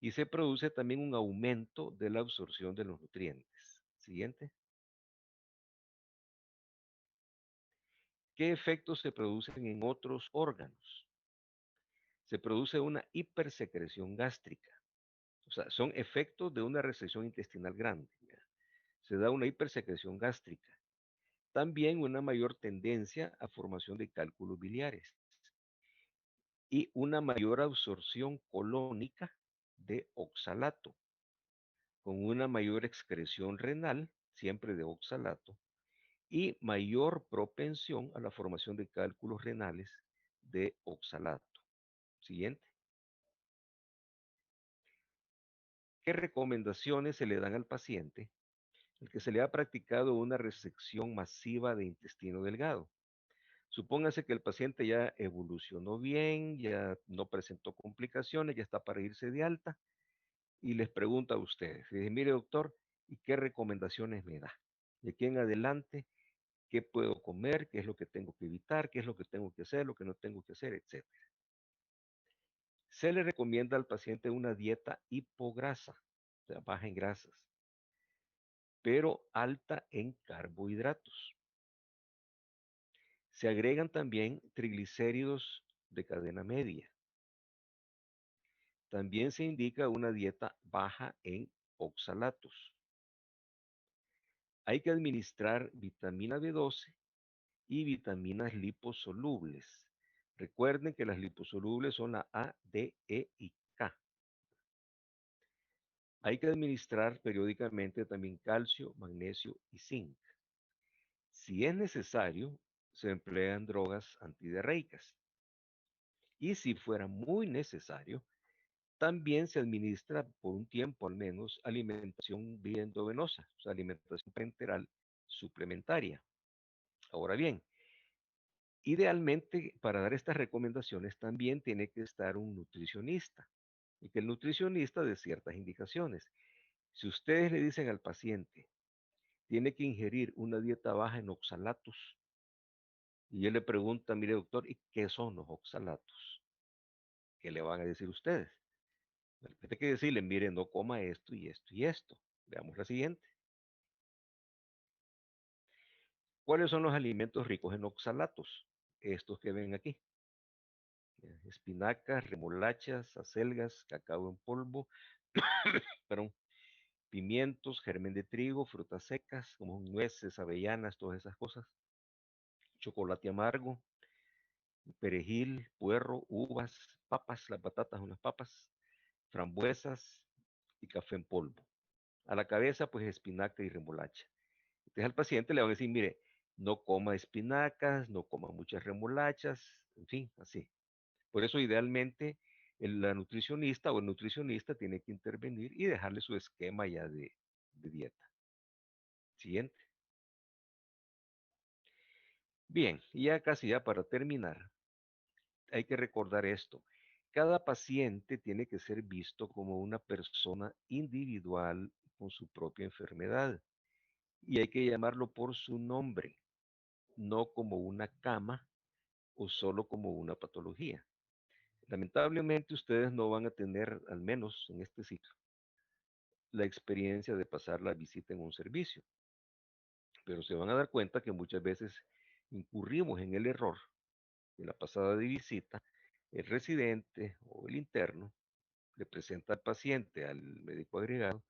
y se produce también un aumento de la absorción de los nutrientes. Siguiente. ¿Qué efectos se producen en otros órganos? Se produce una hipersecreción gástrica. O sea, son efectos de una resección intestinal grande. Se da una hipersecreción gástrica También una mayor tendencia a formación de cálculos biliares y una mayor absorción colónica de oxalato, con una mayor excreción renal, siempre de oxalato, y mayor propensión a la formación de cálculos renales de oxalato. Siguiente. ¿Qué recomendaciones se le dan al paciente al que se le ha practicado una resección masiva de intestino delgado? Supóngase que el paciente ya evolucionó bien, ya no presentó complicaciones, ya está para irse de alta y les pregunta a ustedes, dice, mire doctor, ¿y qué recomendaciones me da? De aquí en adelante, ¿qué puedo comer? ¿Qué es lo que tengo que evitar? ¿Qué es lo que tengo que hacer? ¿Lo que no tengo que hacer? Etcétera. Se le recomienda al paciente una dieta hipograsa, o sea, baja en grasas, pero alta en carbohidratos. Se agregan también triglicéridos de cadena media. También se indica una dieta baja en oxalatos. Hay que administrar vitamina B12 y vitaminas liposolubles. Recuerden que las liposolubles son la A, D, E y K. Hay que administrar periódicamente también calcio, magnesio y zinc. Si es necesario, se emplean drogas antidiarreicas. Y si fuera muy necesario, también se administra por un tiempo al menos alimentación vía endovenosa, o sea, alimentación parenteral suplementaria. Ahora bien, idealmente para dar estas recomendaciones también tiene que estar un nutricionista y que el nutricionista dé ciertas indicaciones. Si ustedes le dicen al paciente, tiene que ingerir una dieta baja en oxalatos, y él le pregunta, mire doctor, ¿y qué son los oxalatos? ¿Qué le van a decir ustedes? Hay que decirle, mire, no coma esto y esto y esto. Veamos la siguiente. ¿Cuáles son los alimentos ricos en oxalatos? Estos que ven aquí. Espinacas, remolachas, acelgas, cacao en polvo, perdón, pimientos, germen de trigo, frutas secas, como nueces, avellanas, todas esas cosas. Chocolate amargo, perejil, puerro, uvas, papas, las batatas, unas papas, frambuesas y café en polvo. A la cabeza, pues espinaca y remolacha. Entonces al paciente le van a decir, mire, no coma espinacas, no coma muchas remolachas, en fin, así. Por eso idealmente la nutricionista o el nutricionista tiene que intervenir y dejarle su esquema ya de dieta. Siguiente. Bien, y ya casi ya para terminar, hay que recordar esto. Cada paciente tiene que ser visto como una persona individual con su propia enfermedad y hay que llamarlo por su nombre, no como una cama o solo como una patología. Lamentablemente ustedes no van a tener, al menos en este ciclo, la experiencia de pasar la visita en un servicio, pero se van a dar cuenta que muchas veces incurrimos en el error de la pasada de visita, el residente o el interno le presenta al paciente al médico agregado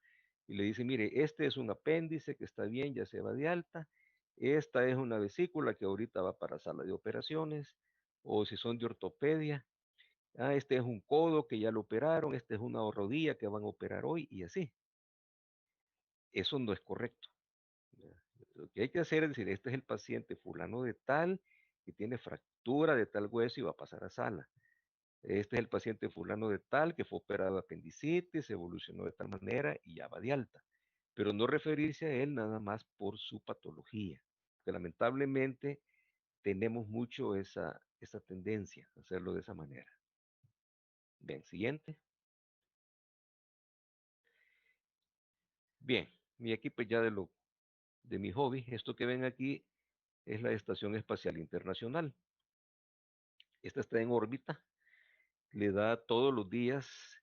y le dice, mire, este es un apéndice que está bien, ya se va de alta, esta es una vesícula que ahorita va para sala de operaciones, o si son de ortopedia, este es un codo que ya lo operaron, esta es una rodilla que van a operar hoy y así. Eso no es correcto. Lo que hay que hacer es decir, este es el paciente fulano de tal que tiene fractura de tal hueso y va a pasar a sala. Este es el paciente fulano de tal que fue operado de apendicitis, evolucionó de tal manera y ya va de alta. Pero no referirse a él nada más por su patología. Que lamentablemente tenemos mucho esa tendencia a hacerlo de esa manera. Bien, siguiente. Bien, y aquí pues ya de mi hobby, esto que ven aquí es la Estación Espacial Internacional. Esta está en órbita, le da todos los días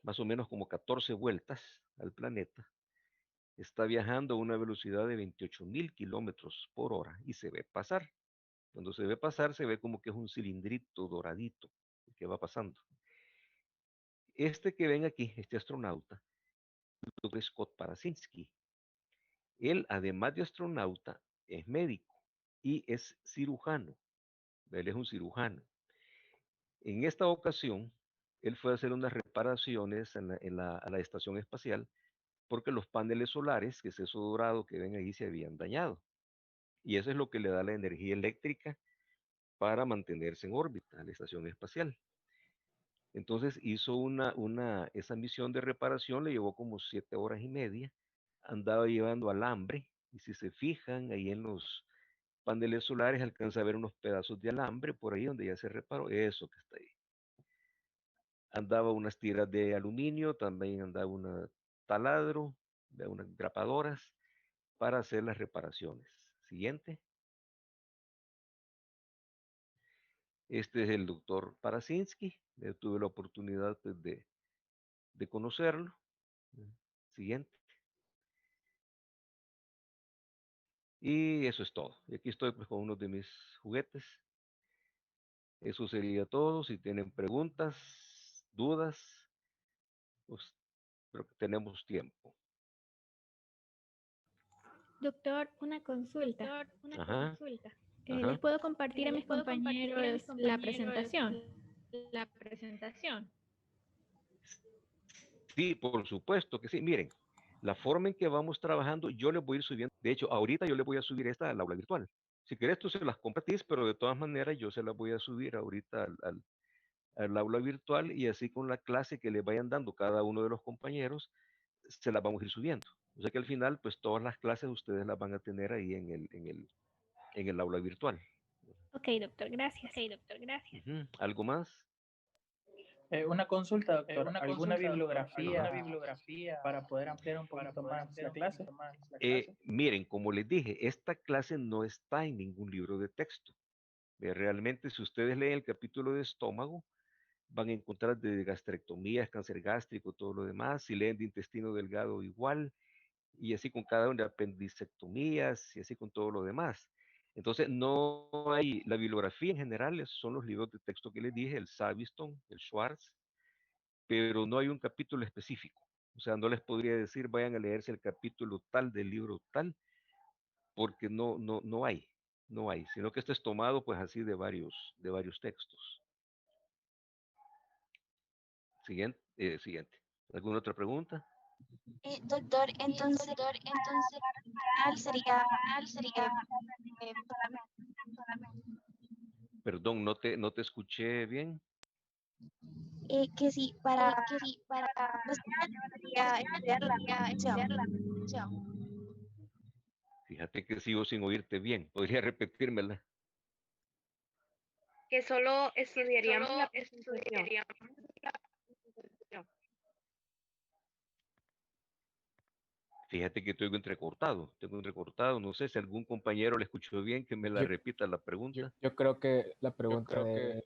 más o menos como 14 vueltas al planeta. Está viajando a una velocidad de 28.000 kilómetros por hora y se ve pasar. Cuando se ve pasar, se ve como que es un cilindrito doradito que va pasando. Este que ven aquí, este astronauta, es Scott Parasinski. Él, además de astronauta, es médico y es cirujano. Él es un cirujano. En esta ocasión, él fue a hacer unas reparaciones a la estación espacial porque los paneles solares, que es eso dorado que ven ahí, se habían dañado. Y eso es lo que le da la energía eléctrica para mantenerse en órbita a la estación espacial. Entonces hizo esa misión de reparación, le llevó como 7 horas y media, andaba llevando alambre, y si se fijan ahí en los paneles solares alcanza a ver unos pedazos de alambre por ahí donde ya se reparó, eso que está ahí. Andaba unas tiras de aluminio, también andaba un taladro, unas grapadoras para hacer las reparaciones. Siguiente. Este es el doctor Parasinski. Tuve la oportunidad pues, de conocerlo. Siguiente. Y eso es todo. Y aquí estoy pues, con uno de mis juguetes. Eso sería todo. Si tienen preguntas, dudas, pues creo que tenemos tiempo. Doctor, una consulta. Ajá, ¿Les ajá. puedo compartir a mis compañeros la presentación? Sí, por supuesto que sí. Miren, la forma en que vamos trabajando, yo les voy a ir subiendo. De hecho, ahorita yo les voy a subir esta al aula virtual. Si querés, tú se las compartís, pero de todas maneras yo se las voy a subir ahorita al aula virtual y así con la clase que les vayan dando cada uno de los compañeros, se las vamos a ir subiendo. O sea que al final, pues todas las clases ustedes las van a tener ahí en el aula virtual. Ok, doctor, gracias. ¿Algo más? Una consulta, doctor. ¿Alguna bibliografía para poder ampliar un poquito más la clase? Miren, como les dije, esta clase no está en ningún libro de texto. Realmente, si ustedes leen el capítulo de estómago, van a encontrar de gastrectomías, cáncer gástrico, todo lo demás. Si leen de intestino delgado, igual. Y así con cada una de apendicectomías y así con todo lo demás. Entonces, no hay, la bibliografía en general son los libros de texto que les dije, el Saviston, el Schwartz, pero no hay un capítulo específico. O sea, no les podría decir, vayan a leerse el capítulo tal del libro tal, porque no hay, sino que esto es tomado pues así de varios textos. Siguiente. ¿Alguna otra pregunta? Doctor, entonces, final sería eh, Perdón, no te escuché bien. que sí, para profesional sería estudiar la profesión. Fíjate que sigo sin oírte bien. ¿Podría repetírmela? Que solo estudiaríamos la presentación. Fíjate que tengo entrecortado. No sé si algún compañero le escuchó bien, que me la repita la pregunta. Yo creo que la pregunta de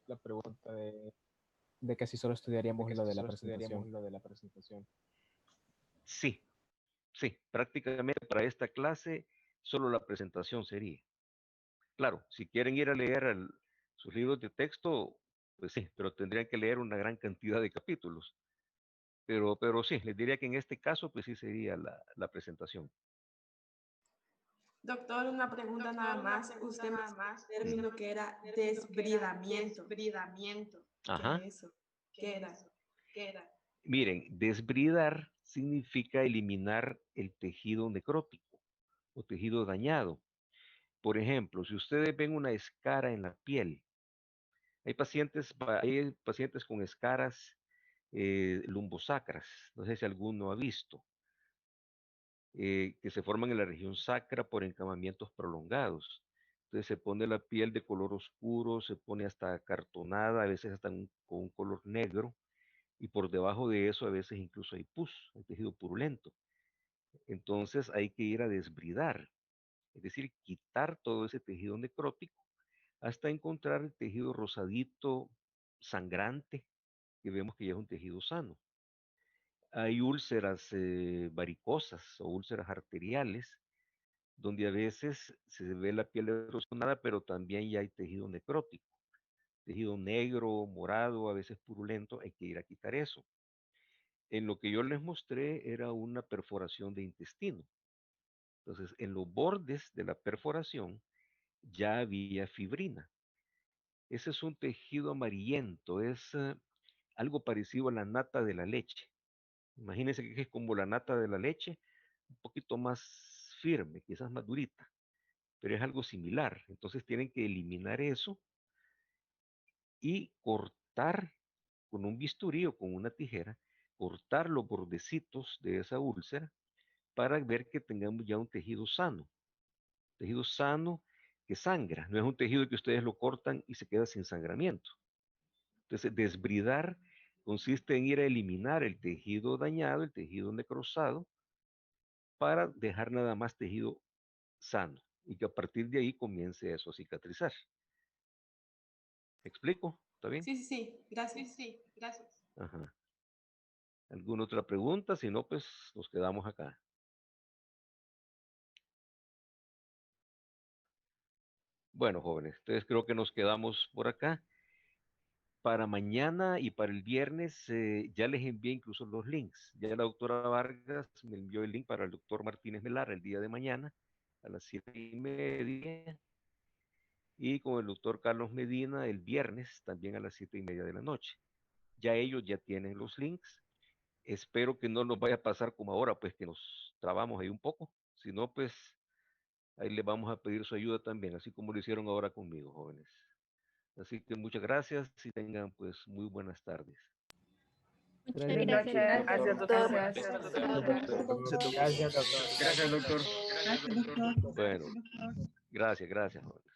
que si solo estudiaríamos lo de la presentación. Sí, prácticamente para esta clase solo la presentación sería. Claro, si quieren ir a leer sus libros de texto, pues sí, pero tendrían que leer una gran cantidad de capítulos. Pero sí, les diría que en este caso, pues sí sería la presentación. Doctor, una pregunta nada más. Usted me un término que era desbridamiento. Ajá. ¿Qué es eso? ¿Qué era? Miren, desbridar significa eliminar el tejido necrótico o tejido dañado. Por ejemplo, si ustedes ven una escara en la piel, hay pacientes con escaras lumbosacras, no sé si alguno ha visto, que se forman en la región sacra por encamamientos prolongados. Entonces se pone la piel de color oscuro, se pone hasta acartonada, a veces hasta con un color negro, y por debajo de eso a veces incluso hay pus, hay tejido purulento. Entonces hay que ir a desbridar, es decir, quitar todo ese tejido necrótico hasta encontrar el tejido rosadito, sangrante, que vemos que ya es un tejido sano. Hay úlceras varicosas o úlceras arteriales, donde a veces se ve la piel erosionada, pero también ya hay tejido necrótico, tejido negro, morado, a veces purulento, hay que ir a quitar eso. En lo que yo les mostré era una perforación de intestino. Entonces, en los bordes de la perforación ya había fibrina. Ese es un tejido amarillento, es algo parecido a la nata de la leche. Imagínense que es como la nata de la leche, un poquito más firme, quizás más durita, pero es algo similar. Entonces tienen que eliminar eso y cortar con un bisturí o con una tijera, cortar los bordecitos de esa úlcera para ver que tengamos ya un tejido sano que sangra. No es un tejido que ustedes lo cortan y se queda sin sangramiento. Entonces, desbridar consiste en ir a eliminar el tejido dañado, el tejido necrosado, para dejar nada más tejido sano y que a partir de ahí comience eso a cicatrizar. ¿Me explico? ¿Está bien? Sí. Gracias. Ajá. ¿Alguna otra pregunta? Si no, pues nos quedamos acá. Bueno, jóvenes, entonces creo que nos quedamos por acá. Para mañana y para el viernes ya les envié incluso los links. Ya la doctora Vargas me envió el link para el doctor Martínez Melara el día de mañana a las 7:30 y con el doctor Carlos Medina el viernes también a las 7:30 de la noche. Ya ellos ya tienen los links. Espero que no nos vaya a pasar como ahora, pues que nos trabamos ahí un poco. Si no, pues ahí les vamos a pedir su ayuda también, así como lo hicieron ahora conmigo, jóvenes. Así que muchas gracias y tengan pues muy buenas tardes. Muchas Gracias, gracias. Gracias, doctor. Gracias, doctor. Bueno, gracias, jóvenes.